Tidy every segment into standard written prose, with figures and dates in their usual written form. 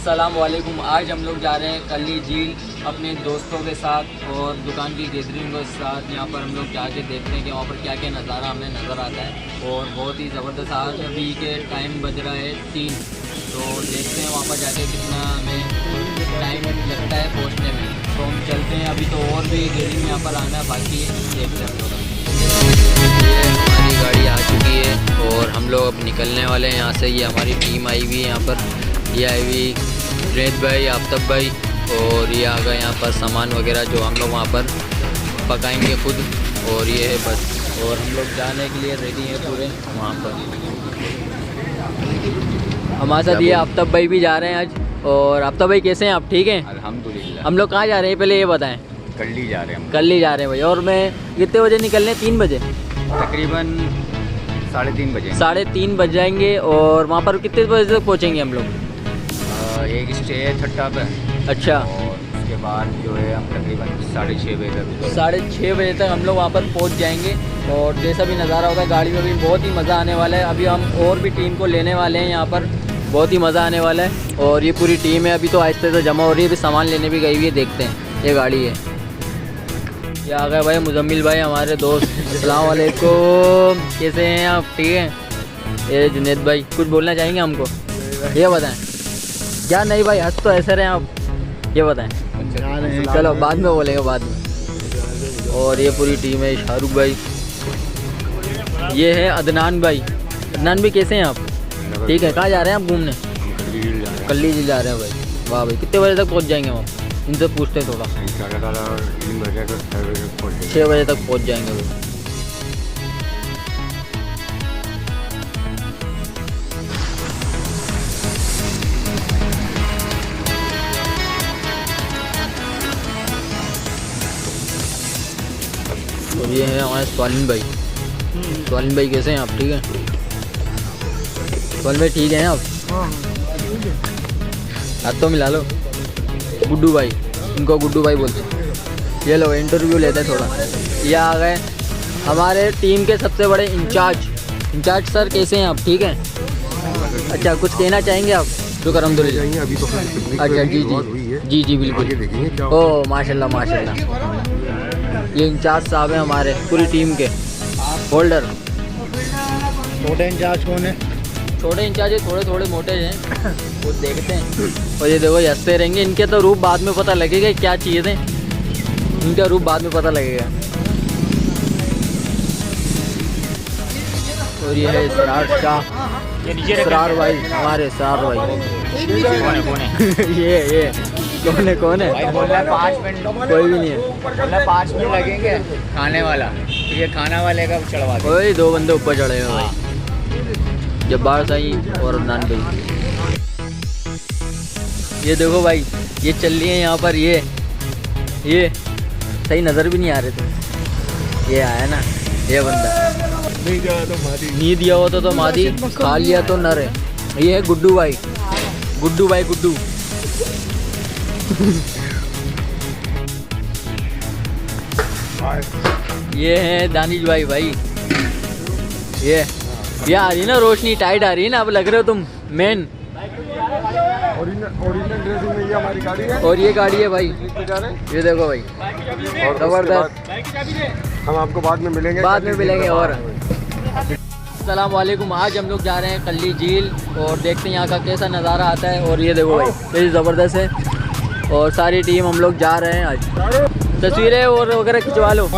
अस्सलाम वालेकुम। आज हम लोग जा रहे हैं कल्ली झील अपने दोस्तों के साथ और दुकान की गैदरिंग के साथ। यहाँ पर हम लोग जाके देखते हैं कि वहाँ पर क्या क्या नज़ारा हमें नज़र आता है और बहुत ही ज़बरदस्त। आज अभी के टाइम बज रहा है 3, तो देखते हैं वहाँ पर जाके कितना हमें टाइम लगता है पहुँचने में। तो हम चलते हैं, अभी तो और भी गैदरिंग यहाँ पर आना बाकी है, देखते हैं हम लोग। ये हमारी गाड़ी आ चुकी है और हम लोग अब निकलने वाले हैं यहाँ से। ये हमारी टीम आई हुई है यहाँ पर, ये आई हुई जुनैद भाई, आफ्ताब भाई, और ये आ गए यहाँ पर सामान वगैरह जो हम लोग वहाँ पर पकाएंगे खुद। और ये है बस, और हम लोग जाने के लिए रेडी हैं पूरे वहाँ पर। हमारे साथ ये आफ्ताब भाई भी जा रहे हैं आज। और आफ्ताब भाई कैसे हैं आप? ठीक हैं अल्हम्दुलिल्लाह। हम लोग कहाँ जा रहे हैं पहले ये बताएं? कल्ली जा रहे हैं हम। कल्ली जा रहे हैं भाई। और मैं कितने बजे निकलने हैं? 3 बजे, तकरीबन 3:30 बजे। 3:30 बज जाएंगे। और वहाँ पर कितने बजे तक पहुँचेंगे हम लोग? एक स्टे है थट्टा पे। अच्छा, और उसके बाद जो है हम तकरीबन 6:30 बजे तक 6:30 बजे तक हम लोग वहाँ पर पहुँच जाएंगे। और जैसा भी नज़ारा होगा गाड़ी में भी बहुत ही मज़ा आने वाला है। अभी हम और भी टीम को लेने वाले हैं यहाँ पर, बहुत ही मज़ा आने वाला है। और ये पूरी टीम है अभी तो आहिस्ते से जमा हो रही है, अभी सामान लेने भी गई हुई है। देखते हैं, ये गाड़ी है। ये आ गए भाई मुजम्मिल भाई हमारे दोस्त। अस्सलाम वालेकुम, कैसे हैं आप? ठीक हैं। ये जुनैद भाई, कुछ बोलना चाहेंगे हमको? ये बताएं। क्या नहीं भाई, हंस तो ऐसे रहे आप, ये बताएं। चलो बाद में बोलेंगे, बाद में। और ये पूरी टीम है, शाहरुख भाई, ये है अदनान भाई। अदनान भाई कैसे हैं आप? ठीक है। कहाँ जा रहे हैं आप घूमने? कल्ली झील जा रहे हैं भाई। वाह भाई, कितने बजे तक पहुँच जाएंगे वहाँ? इनसे पूछते हैं थोड़ा। 6 बजे तक पहुँच जाएंगे भाई। और ये है हमारे स्वालिन भाई। स्वालिन भाई कैसे हैं आप? ठीक है। स्वालिन भाई ठीक हैं आप? हाथ तो मिला लो। गुड्डू भाई, इनको गुड्डू भाई बोलते हैं। ये लो इंटरव्यू लेते हैं थोड़ा। ये आ गए हमारे टीम के सबसे बड़े इंचार्ज सर, कैसे हैं आप? ठीक हैं। अच्छा, कुछ कहना चाहेंगे आप? शुक्र अल्हम्दुलिल्लाह। अभी तो अच्छा, जी बिल्कुल। ओह माशाल्लाह माशाल्लाह। ये इंचार्ज साहब हैं हमारे पूरी टीम के होल्डर। छोटे इंचार्ज कौन है? छोटे इंचार्ज थोड़े मोटे हैं, वो देखते हैं। और ये देखो, हंसते रहेंगे। इनके तो रूप बाद में पता लगेगा क्या चीज़ है, इनका रूप बाद में पता लगेगा। और ये है इसरार शाह, इसरार भाई हमारे, इसरार भाई। ये कौन है? भाई बोल रहा है 5 मिनट, कोई भी नहीं है। बोल रहा है 5 मिनट लगेंगे खाने वाला, तो ये खाना वाले का चढ़वा दो। वही 2 बंदे ऊपर चढ़े हुए भाई, जब्बार साई और अदनान भाई। ये देखो भाई, ये चल रही है यहाँ पर। ये सही नज़र भी नहीं आ रहे थे। ये आया ना, ये बंदा नहीं दिया होता तो मादी, खा लिया तो नर है। ये है गुड्डू भाई, गुड्डू। ये है दानिश भाई। ये आ रही ना रोशनी, टाइट आ रही है ना, अब लग रहे हो तुम मेन। ओरिजिनल ड्रेसिंग में ये हमारी गाड़ी है। और ये गाड़ी है भाई, ये देखो भाई, और जबरदस्त। हम आपको बाद में मिलेंगे। और अस्सलाम वालेकुम। आज हम लोग जा रहे हैं कल्ली झील और देखते हैं यहाँ का कैसा नज़ारा आता है। और ये देखो भाई, कैसी ज़बरदस्त है। और सारी टीम हम लोग जा रहे हैं आज। तस्वीरें और वगैरह खिंचवा लो।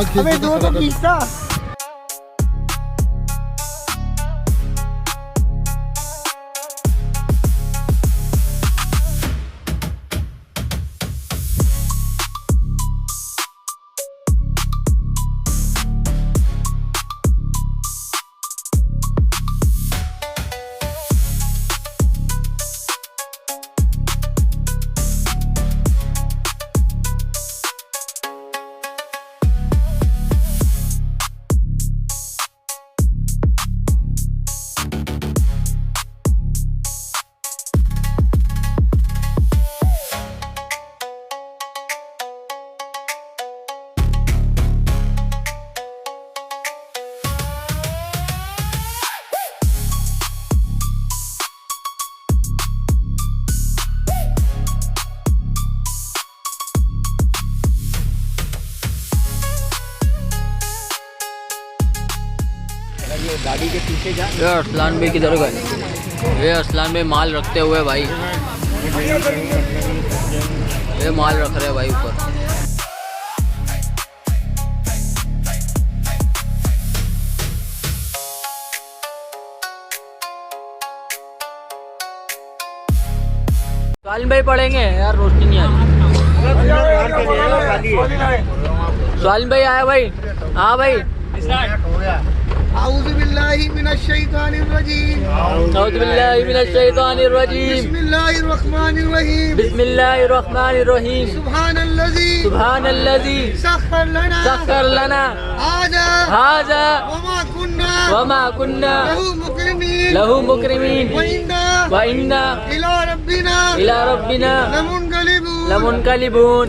के पीछे जा। ये अरसलान भाई किधर गए? ये अरसलान भाई माल रखते हुए भाई, ये माल रख रहे हैं भाई ऊपर। सालिम भाई पढ़ेंगे यार, रोशनी नहीं आ रही। सालिम भाई आया भाई। हाँ भाई। आऊज़ु बिल्लाहि मिनश शैतानिर रजीम। औज़ु बिल्लाहि मिनश शैतानिर रजीम। बिस्मिल्लाहिर रहमानिर रहीम। बिस्मिल्लाहिर रहमानिर रहीम। सुब्हानल्लज़ी सुब्हानल्लज़ी सख्खर लना हाज़ा वमा कुन्ना लहू मुकरिमीन व इन्ना इला रब्बिना लमुनक़लिबून।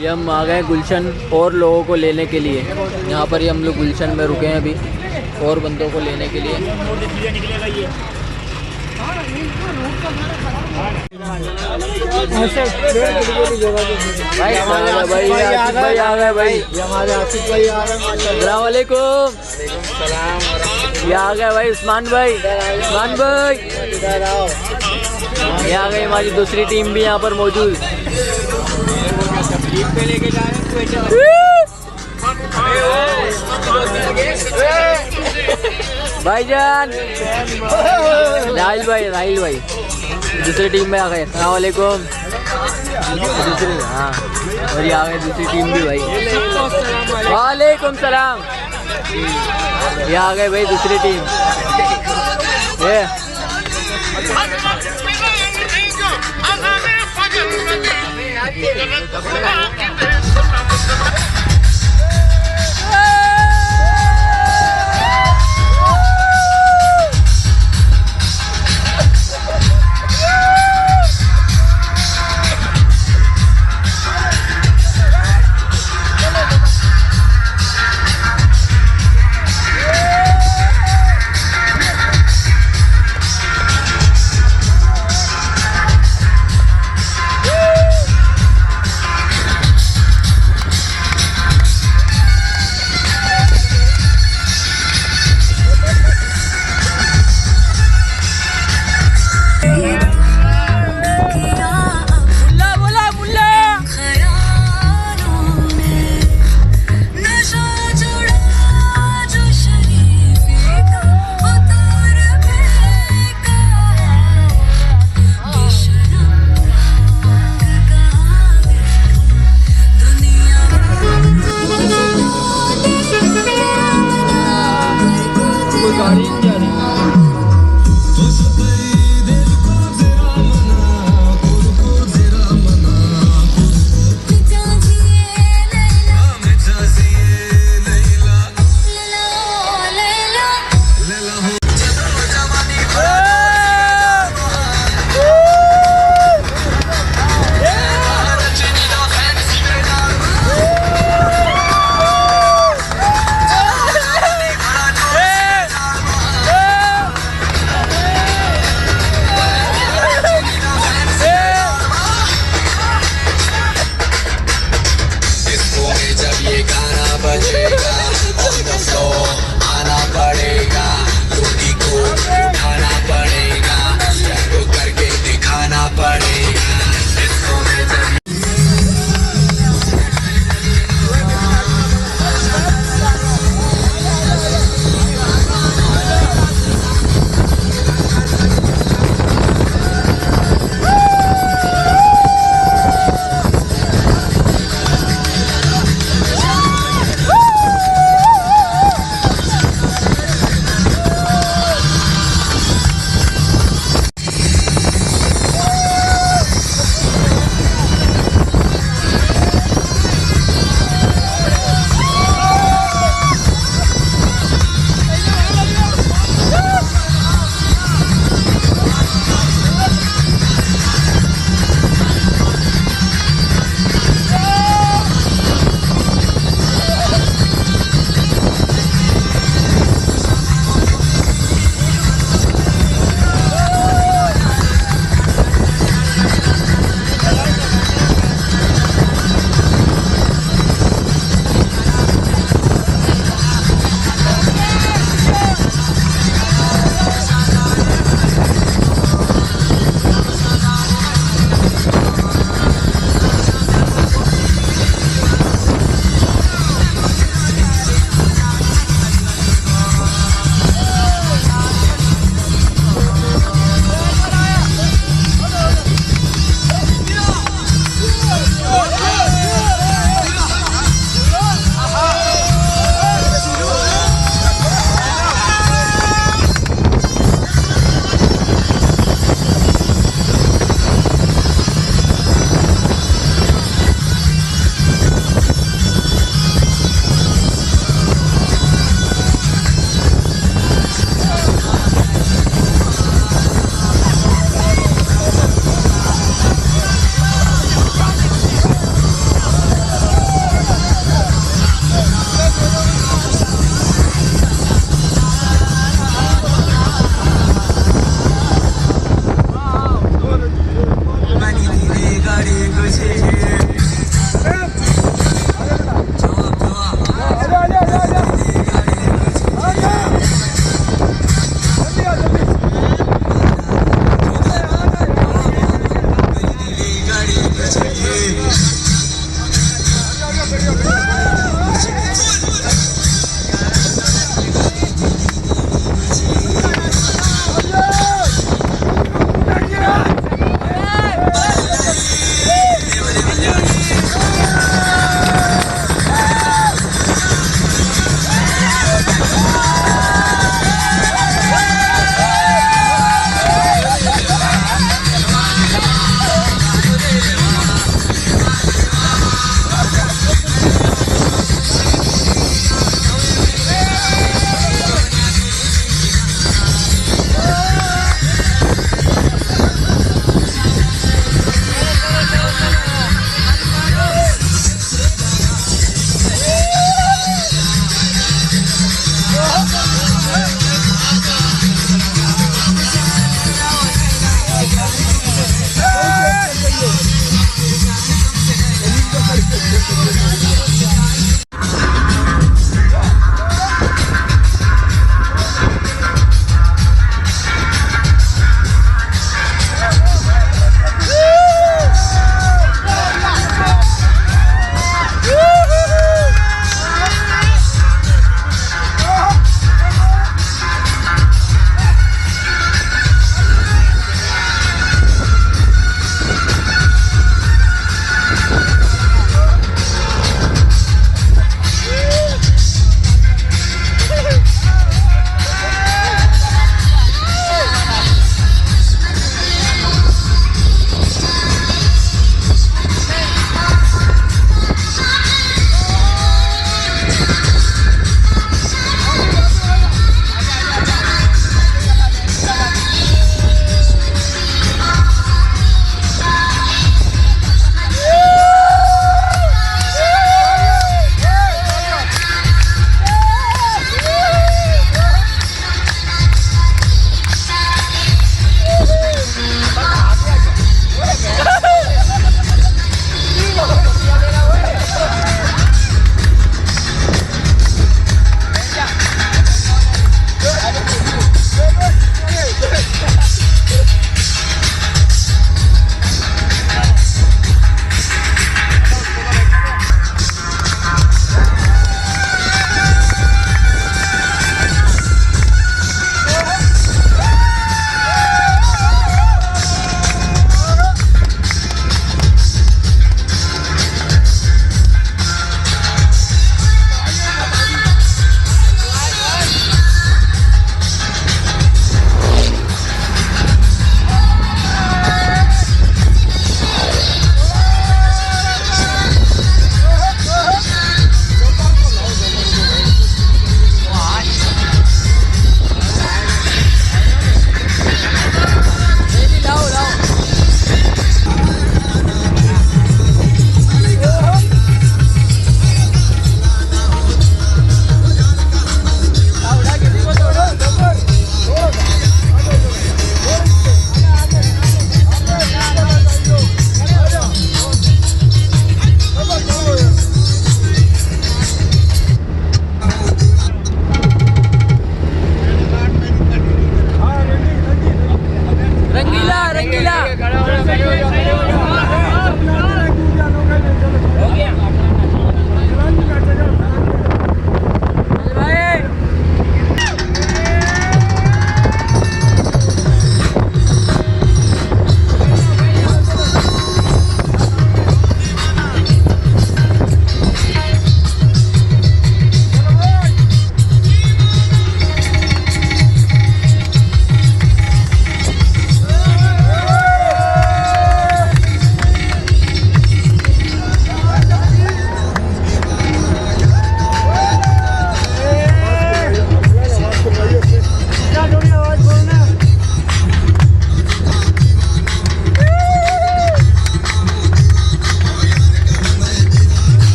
ये हम आ गए गुलशन और लोगों को लेने के लिए। यहाँ पर ही हम लोग गुलशन में रुके हैं अभी और बंदों को लेने के लिए। भाई आ गए भाई, आसिफ भाई आ गए भाई, हमारे आसिफ भाई आ रहे हैं। अस्सलाम वालेकुम। ये आ गए भाई उस्मान भाई, उस्मान भाई ये आ गई हमारी दूसरी टीम भी यहाँ पर मौजूद। पे लेके जा रहे हैं भाईजान। राहिल भाई दूसरी टीम में आ गए। अस्सलाम वालेकुम। दूसरी, हाँ, और ये आ गए दूसरी टीम भी भाई। वालेकुम सलाम। ये आ गए भाई दूसरी टीम। ये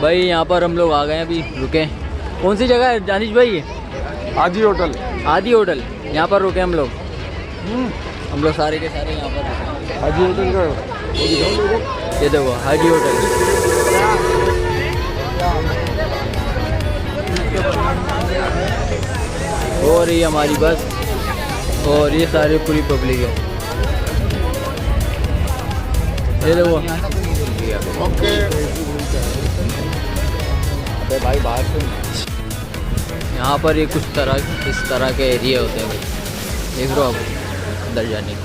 भाई यहाँ पर हम लोग आ गए हैं, अभी रुके। कौन सी जगह है दानिश भाई? आदि होटल। आदि होटल, यहाँ पर रुके हम लोग। हम लोग सारे के सारे यहाँ पर रुके। आदि होटल का ये देखो आदि होटल। हो रही है हमारी बस और ये सारी पूरी पब्लिक है। ये देखो ओके अबे भाई बाहर सुन। यहाँ पर ये कुछ तरह इस तरह के एरिया होते हैं भाई, देख लो आप अंदर जाने की।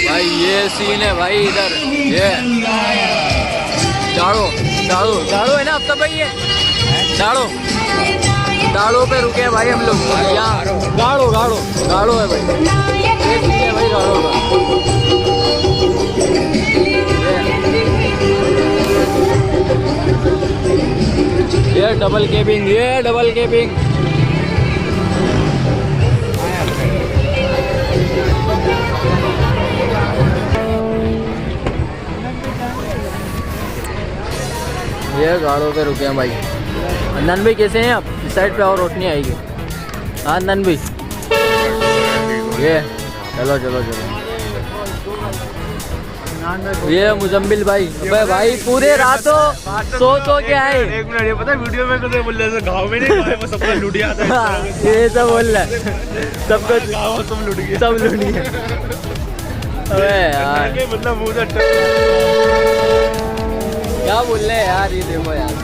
भाई ये सीन है भाई इधर, ये झाड़ो झाड़ो झाड़ो है ना अब तो भाई, ये झाड़ो गाड़ों पे रुके हैं भाई हम लोग यहाँ। गाड़ो गाड़ो गाड़ो है भाई, ये सीन है भाई गाड़ो का। ये डबल केबिंग, ये डबल केबिंग। ये गाड़ों पे रुके हैं भाई। अनन भाई कैसे हैं आप? इस साइड पे और रोशनी आएगी। हाँ अनन भाई, ये चलो चलो चलो। ये मुजम्मिल भाई, अबे भाई पूरे रातों सो के आए। एक मिनट, ये पता है वीडियो में कुछ बोल रहे थे गाँव में नहीं वो सब लूट गया था। ये सब बोल रहा है सबको, गाँव तुम लूट गए, सब लूट गए। अबे यार मतलब मुँह से क्या बोल रहे हैं यार, ये देखो यार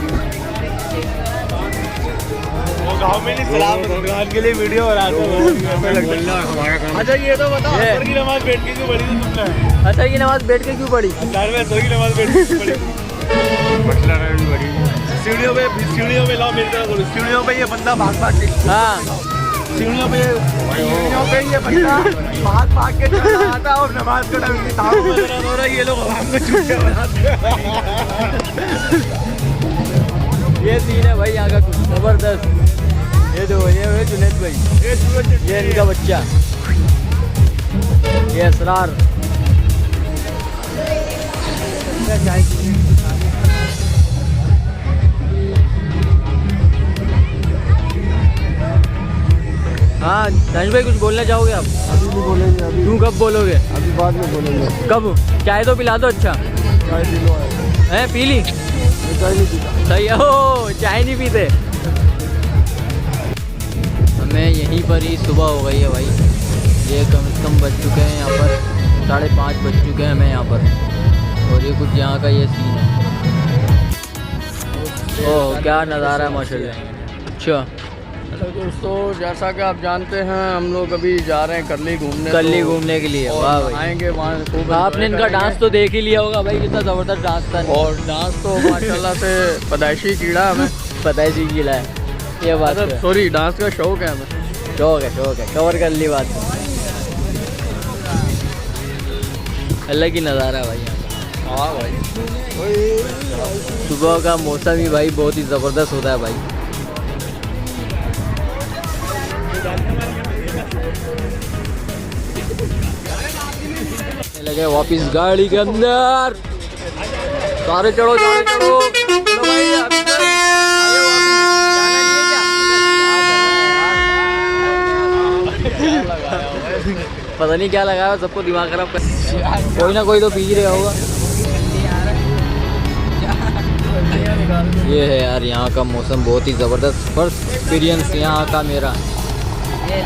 वो गाँव में नहीं सलाम भगवान के लिए वीडियो बना रहा था। अच्छा ये तो बता, असर की नमाज बैठ के क्यों पढ़ी थी तुमने? असर की नमाज बैठ के क्यों पढ़ी? असर की नमाज बैठ के क्यों पढ़ी? सीढ़ियों पे लाओ मेरी तरफ, सीढ़ियों पे ये बंदा भाग के, हाँ सीढ़ियों पे ये बंदा भाग के चला आता और नमाज का टाइम हो रहा है, ये लोग हमको छूटे बनाते हैं। ये सीन है भाई यहाँ का कुछ जबरदस्त। ये देखो ये है जुनैद भाई, ये इनका बच्चा, ये असरार। हाँ धनुष भाई कुछ बोलना चाहोगे आप? अभी नहीं बोलेंगे, अभी क्यों, कब बोलोगे? अभी बाद में बोलेंगे। कब? चाय तो पिला दो। अच्छा चाय पी लो है, पी ली? चाय नहीं पीता। सही है। ओ चाय नहीं पीते। हमें यहीं पर ही सुबह हो गई है भाई, ये कम से कम बज चुके हैं यहाँ पर 5:30 बज चुके हैं हमें यहाँ पर। और ये कुछ यहाँ का ये सीन है। ओह क्या नज़ारा है माशाल्लाह। अच्छा दोस्तों जैसा कि आप जानते हैं हम लोग अभी जा रहे हैं करली घूमने, कल्ली घूमने के लिए। वाह भाई, आएंगे वहाँ खूब। आपने इनका डांस तो देख ही लिया होगा भाई, कितना ज़बरदस्त डांस था। और डांस तो माशाल्लाह से पैदाइशी कीड़ा हमें पता है जी गिला है ये बात है। सॉरी डांस का शौक है हमें। शौक है कवर कर ली बात। अलग ही नज़ारा है भाई यहाँ। हाँ भाई, सुबह का मौसम ही भाई बहुत ही ज़बरदस्त होता है भाई। लगे वापिस गाड़ी के अंदर, सारे चढ़ो सारे चढ़ो। चलो भाई अभी तो आगे वापिस जाना नहीं है क्या? पता नहीं क्या लगाया, सबको दिमाग खराब कर। कोई ना कोई तो पी रहा होगा। ये है यार यहाँ का मौसम बहुत ही ज़बरदस्त। फर्स्ट एक्सपीरियंस यहाँ का मेरा। एक